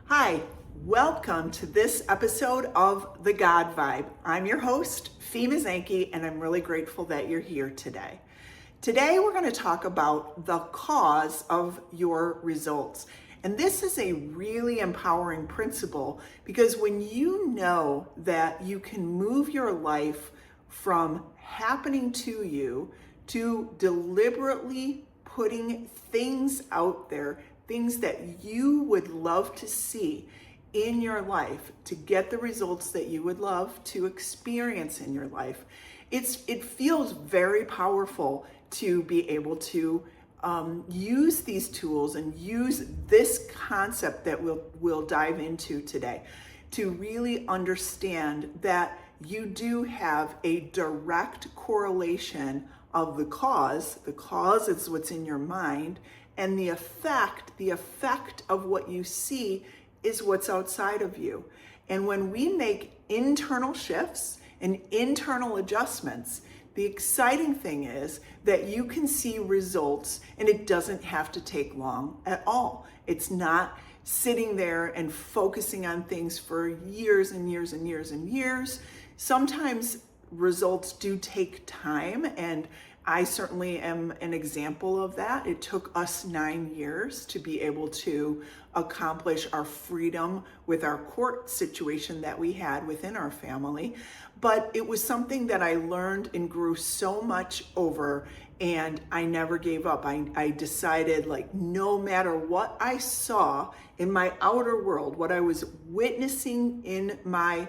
Hi, welcome to this episode of The God Vibe. I'm your host, Fee Mazanke, and I'm really grateful that you're here today. Today, we're going to talk about the cause of your results. And this is a really empowering principle because when you know that you can move your life from happening to you to deliberately putting things out there, things that you would love to see in your life to get the results that you would love to experience in your life, it feels very powerful to be able to use these tools and use this concept that we'll dive into today to really understand that you do have a direct correlation of the cause. The cause is what's in your mind, and the effect of what you see is what's outside of you. And when we make internal shifts and internal adjustments, the exciting thing is that you can see results, and it doesn't have to take long at all. It's not sitting there and focusing on things for years and years and years and years. Sometimes results do take time, and I certainly am an example of that. It took us 9 years to be able to accomplish our freedom with our court situation that we had within our family. But it was something that I learned and grew so much over, and I never gave up. I decided, like, no matter what I saw in my outer world, what I was witnessing in my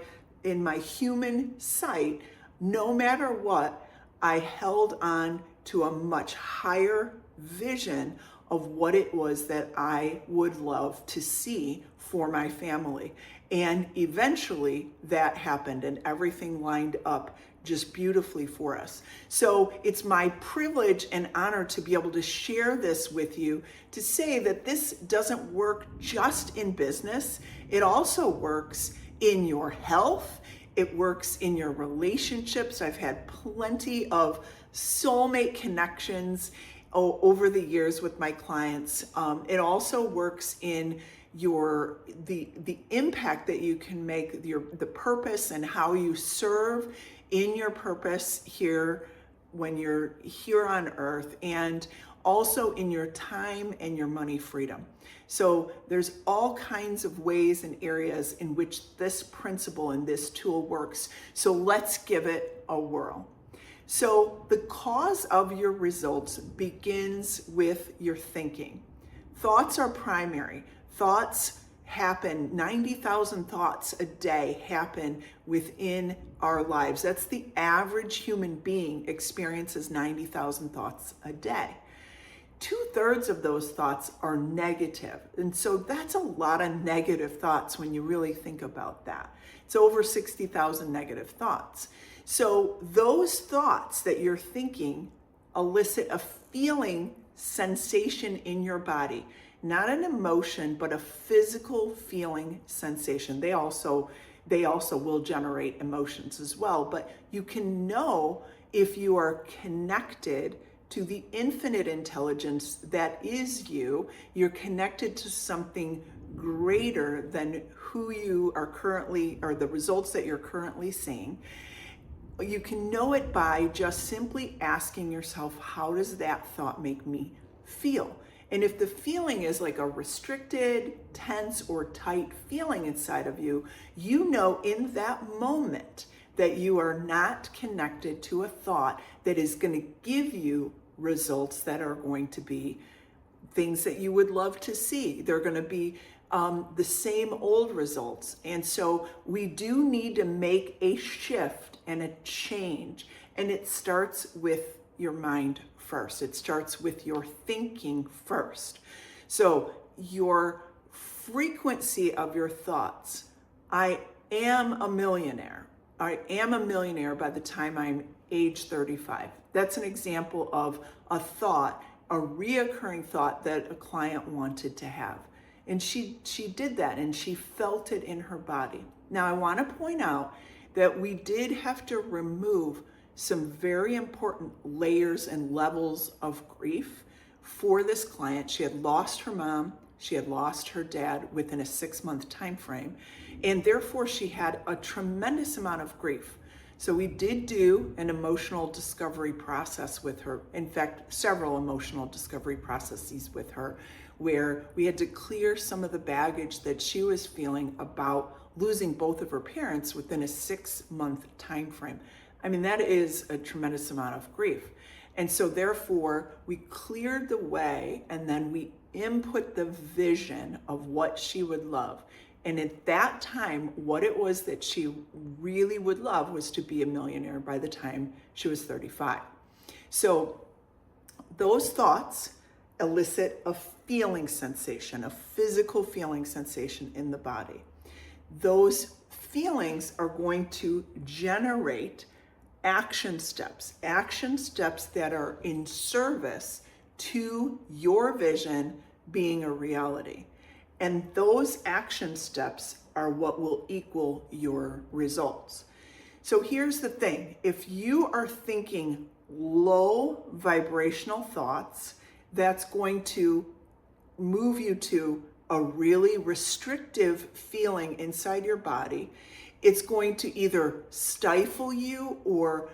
human sight, no matter what, I held on to a much higher vision of what it was that I would love to see for my family. And eventually that happened, and everything lined up just beautifully for us. So it's my privilege and honor to be able to share this with you, to say that this doesn't work just in business. It also works in your health. It works in your relationships. I've had plenty of soulmate connections over the years with my clients. It also works in the impact that you can make, the purpose and how you serve in your purpose here when you're here on earth, and also in your time and your money freedom. So there's all kinds of ways and areas in which this principle and this tool works. So let's give it a whirl. So the cause of your results begins with your thinking. Thoughts are primary. Thoughts happen, 90,000 thoughts a day happen within our lives. That's the average human being experiences 90,000 thoughts a day. 2/3 of those thoughts are negative. And so that's a lot of negative thoughts when you really think about that. It's over 60,000 negative thoughts. So those thoughts that you're thinking elicit a feeling sensation in your body, not an emotion, but a physical feeling sensation. They also will generate emotions as well, but you can know if you are connected to the infinite intelligence that is you. You're connected to something greater than who you are currently, or the results that you're currently seeing. You can know it by just simply asking yourself, how does that thought make me feel? And if the feeling is like a restricted, tense, or tight feeling inside of you, you know in that moment that you are not connected to a thought that is going to give you results that are going to be things that you would love to see. They're going to be the same old results. And so we do need to make a shift and a change. And it starts with your mind first. It starts with your thinking first. So your frequency of your thoughts. I am a millionaire. I am a millionaire by the time I'm age 35. That's an example of a thought, a reoccurring thought that a client wanted to have. And she did that, and she felt it in her body. Now, I want to point out that we did have to remove some very important layers and levels of grief for this client. She had lost her mom, She had lost her dad within a 6-month time frame, and therefore she had a tremendous amount of grief. So we did do an emotional discovery process with her. In fact, several emotional discovery processes with her, where we had to clear some of the baggage that she was feeling about losing both of her parents within a 6-month time frame. I mean, that is a tremendous amount of grief. And so therefore, we cleared the way, and then we input the vision of what she would love. And at that time, what it was that she really would love was to be a millionaire by the time she was 35. So those thoughts elicit a feeling sensation, a physical feeling sensation in the body. Those feelings are going to generate action steps that are in service to your vision being a reality. And those action steps are what will equal your results. So here's the thing. If you are thinking low vibrational thoughts, that's going to move you to a really restrictive feeling inside your body. It's going to either stifle you or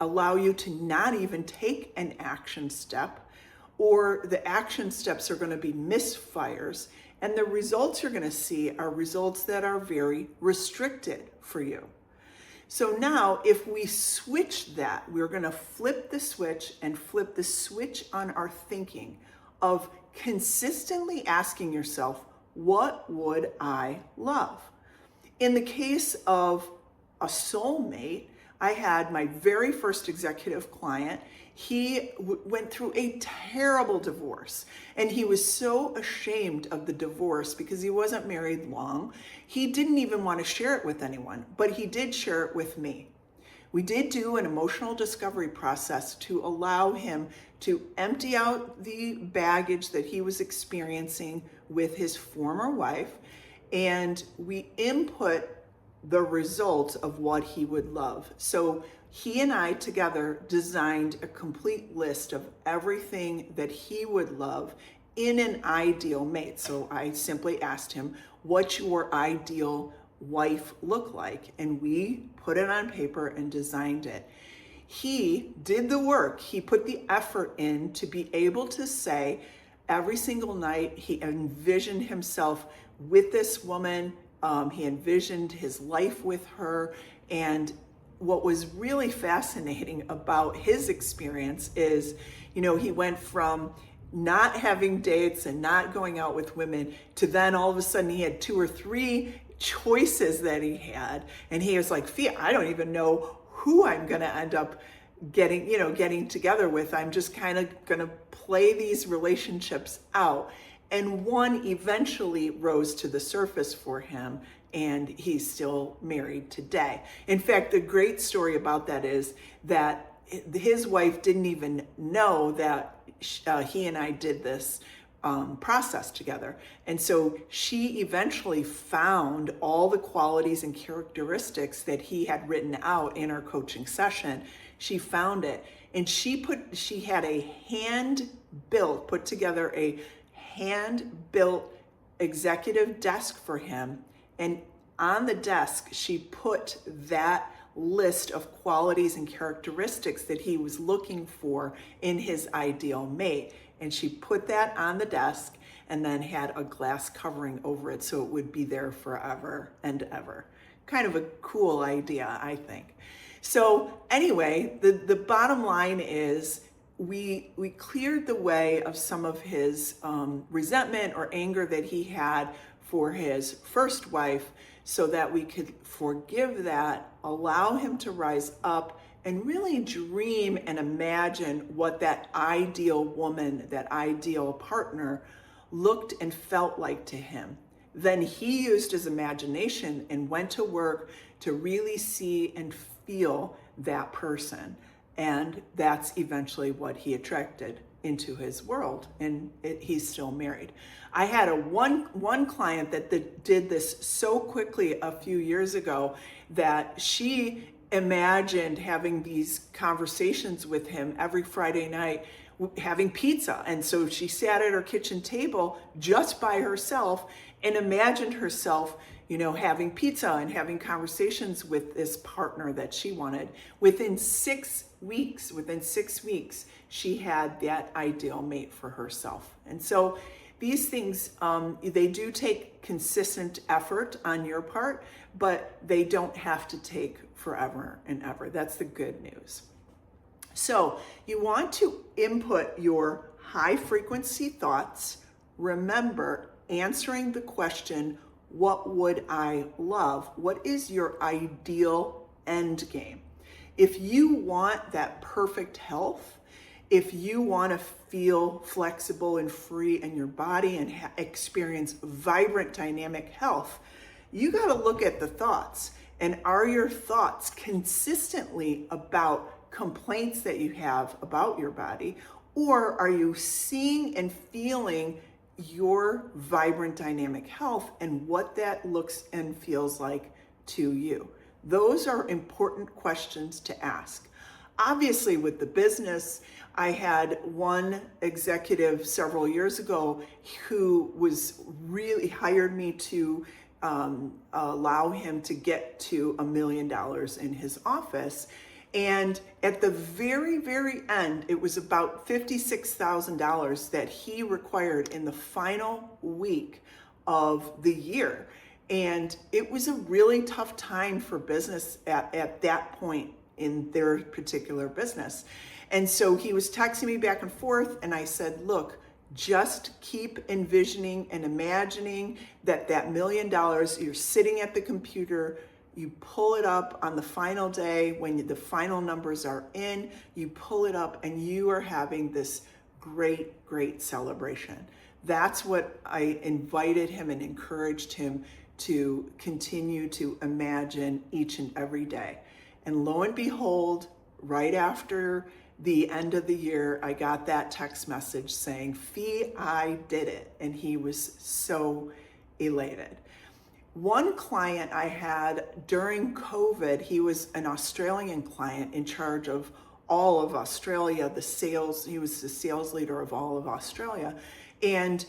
allow you to not even take an action step, or the action steps are going to be misfires. And the results you're going to see are results that are very restricted for you. So now if we switch that, we're going to flip the switch and flip the switch on our thinking of consistently asking yourself, what would I love? In the case of a soulmate, I had my very first executive client. He went through a terrible divorce, and he was so ashamed of the divorce because he wasn't married long. He didn't even want to share it with anyone, but he did share it with me. We did do an emotional discovery process to allow him to empty out the baggage that he was experiencing with his former wife, and we input the results of what he would love. So he and I together designed a complete list of everything that he would love in an ideal mate. So I simply asked him, what's your ideal wife look like? And we put it on paper and designed it. He did the work. He put the effort in to be able to say every single night he envisioned himself with this woman. He envisioned his life with her. And what was really fascinating about his experience is, he went from not having dates and not going out with women to then all of a sudden he had 2 or 3 choices that he had. And he was like, Fia, I don't even know who I'm going to end up getting together with. I'm just kind of going to play these relationships out. And one eventually rose to the surface for him, and he's still married today. In fact, the great story about that is that his wife didn't even know that he and I did this process together. And so she eventually found all the qualities and characteristics that he had written out in our coaching session. She found it, and she had put together a hand-built executive desk for him. And on the desk, she put that list of qualities and characteristics that he was looking for in his ideal mate. And she put that on the desk and then had a glass covering over it so it would be there forever and ever. Kind of a cool idea, I think. So anyway, the bottom line is we cleared the way of some of his resentment or anger that he had for his first wife so that we could forgive that, allow him to rise up, and really dream and imagine what that ideal woman, that ideal partner looked and felt like to him. Then he used his imagination and went to work to really see and feel that person. And that's eventually what he attracted into his world, and he's still married. I had one client that did this so quickly a few years ago that she imagined having these conversations with him every Friday night having pizza. And so she sat at her kitchen table just by herself and imagined herself, having pizza and having conversations with this partner that she wanted. Within 6 weeks, she had that ideal mate for herself. And so these things, they do take consistent effort on your part, but they don't have to take forever and ever. That's the good news. So you want to input your high frequency thoughts. Remember, answering the question, what would I love? What is your ideal end game? If you want that perfect health, if you want to feel flexible and free in your body and experience vibrant, dynamic health, you got to look at the thoughts. And are your thoughts consistently about complaints that you have about your body, or are you seeing and feeling your vibrant, dynamic health and what that looks and feels like to you? Those are important questions to ask. Obviously, with the business, I had one executive several years ago who was really hired me to allow him to get to $1 million in his office. And at the very, very end, it was about $56,000 that he required in the final week of the year. And it was a really tough time for business at that point in their particular business. And so he was texting me back and forth, and I said, look, just keep envisioning and imagining that $1 million, you're sitting at the computer, you pull it up on the final day when the final numbers are in, you pull it up and you are having this great, great celebration. That's what I invited him and encouraged him to continue to imagine each and every day. And lo and behold, right after the end of the year, I got that text message saying, Fee, I did it. And he was so elated. One client I had during COVID, he was an Australian client in charge of all of Australia, he was the sales leader of all of Australia. And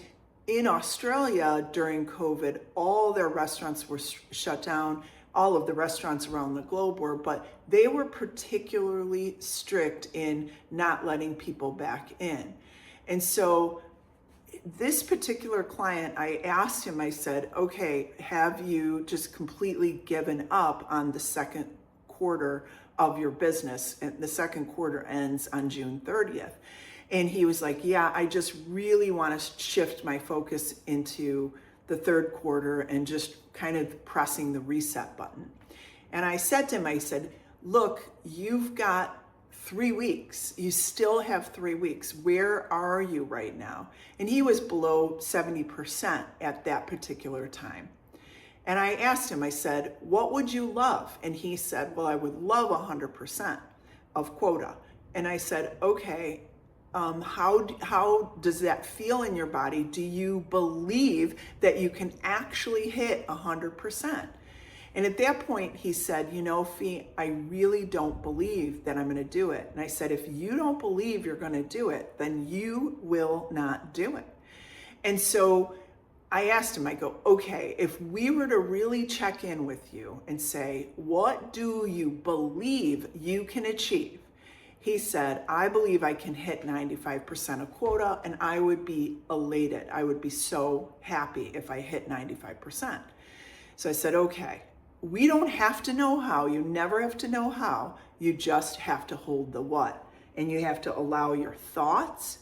in Australia during COVID, all their restaurants were shut down. All of the restaurants around the globe were, but they were particularly strict in not letting people back in. And so this particular client, I asked him, I said, okay, have you just completely given up on the second quarter of your business? And the second quarter ends on June 30th. And he was like, yeah, I just really want to shift my focus into the third quarter and just kind of pressing the reset button. And I said to him, I said, look, you've got 3 weeks. You still have 3 weeks. Where are you right now? And he was below 70% at that particular time. And I asked him, I said, what would you love? And he said, well, I would love 100% of quota. And I said, okay, how does that feel in your body? Do you believe that you can actually hit 100%? And at that point, he said, Fee, I really don't believe that I'm going to do it. And I said, if you don't believe you're going to do it, then you will not do it. And so I asked him, I go, okay, if we were to really check in with you and say, what do you believe you can achieve? He said, I believe I can hit 95% of quota, and I would be elated. I would be so happy if I hit 95%. So I said, okay, we don't have to know how. You never have to know how. You just have to hold the what. And you have to allow your thoughts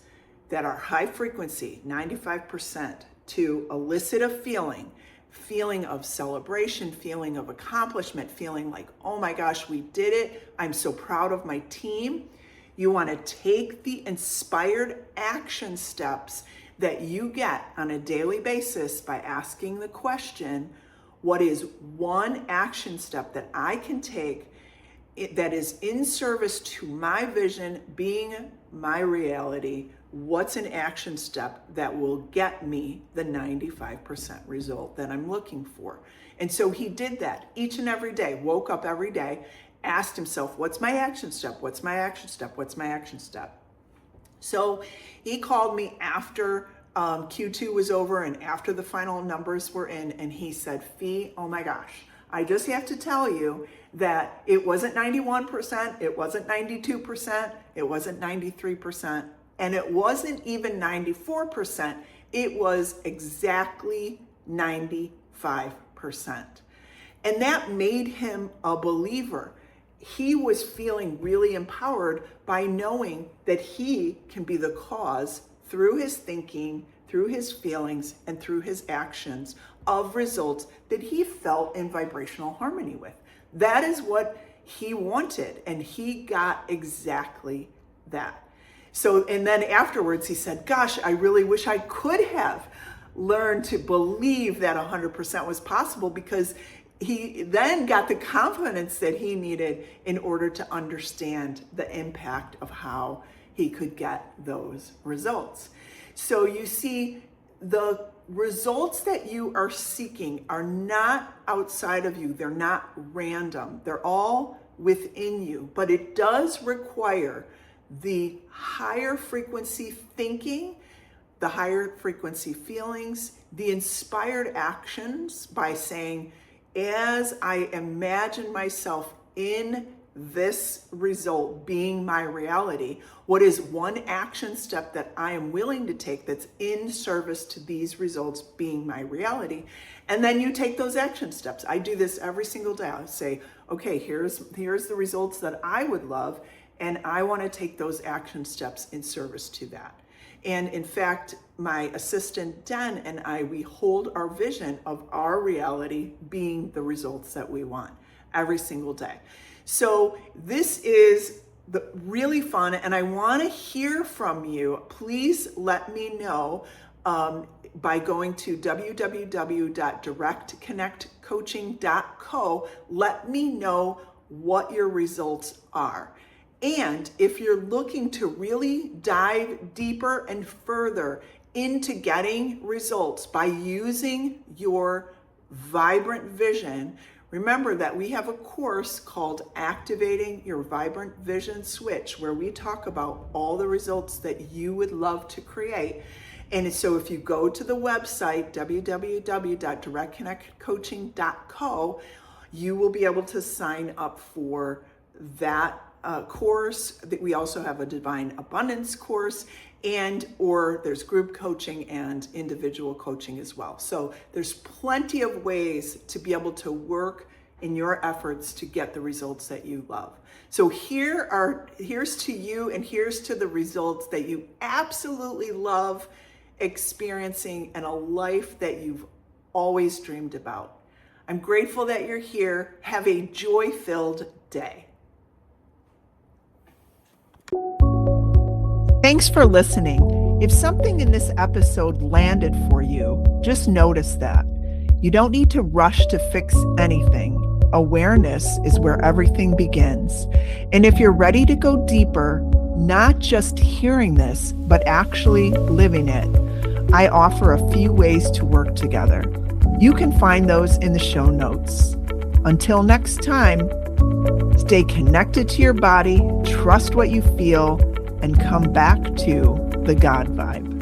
that are high frequency, 95%, to elicit a feeling of celebration, feeling of accomplishment, feeling like, oh my gosh, we did it. I'm so proud of my team. You want to take the inspired action steps that you get on a daily basis by asking the question, what is one action step that I can take that is in service to my vision being my reality? What's an action step that will get me the 95% result that I'm looking for? And so he did that each and every day, woke up every day, asked himself, what's my action step? What's my action step? What's my action step? So he called me after Q2 was over and after the final numbers were in, and he said, Fee, oh my gosh, I just have to tell you that it wasn't 91%, it wasn't 92%, it wasn't 93%, and it wasn't even 94%. It was exactly 95%. And that made him a believer. He was feeling really empowered by knowing that he can be the cause through his thinking, through his feelings, and through his actions of results that he felt in vibrational harmony with. That is what he wanted, and he got exactly that. So, and then afterwards he said, gosh, I really wish I could have learned to believe that 100% was possible, because he then got the confidence that he needed in order to understand the impact of how he could get those results. So you see, the results that you are seeking are not outside of you. They're not random. They're all within you, but it does require the higher frequency thinking, the higher frequency feelings, the inspired actions by saying, as I imagine myself in this result being my reality, what is one action step that I am willing to take that's in service to these results being my reality? And then you take those action steps. I do this every single day. I say, okay, here's the results that I would love, and I want to take those action steps in service to that. And in fact, my assistant Den and I, we hold our vision of our reality being the results that we want every single day. So this is really fun, and I want to hear from you. Please let me know by going to www.directconnectcoaching.co. Let me know what your results are. And if you're looking to really dive deeper and further into getting results by using your vibrant vision, remember that we have a course called Activating Your Vibrant Vision Switch, where we talk about all the results that you would love to create. And so if you go to the website, www.directconnectcoaching.co, you will be able to sign up for that course. That we also have a Divine Abundance course, or there's group coaching and individual coaching as well. So there's plenty of ways to be able to work in your efforts to get the results that you love. So here's to you, and here's to the results that you absolutely love experiencing, and a life that you've always dreamed about. I'm grateful that you're here. Have a joy-filled day. Thanks for listening. If something in this episode landed for you, just notice that. You don't need to rush to fix anything. Awareness is where everything begins. And if you're ready to go deeper, not just hearing this, but actually living it, I offer a few ways to work together. You can find those in the show notes. Until next time, stay connected to your body, trust what you feel, and come back to the God vibe.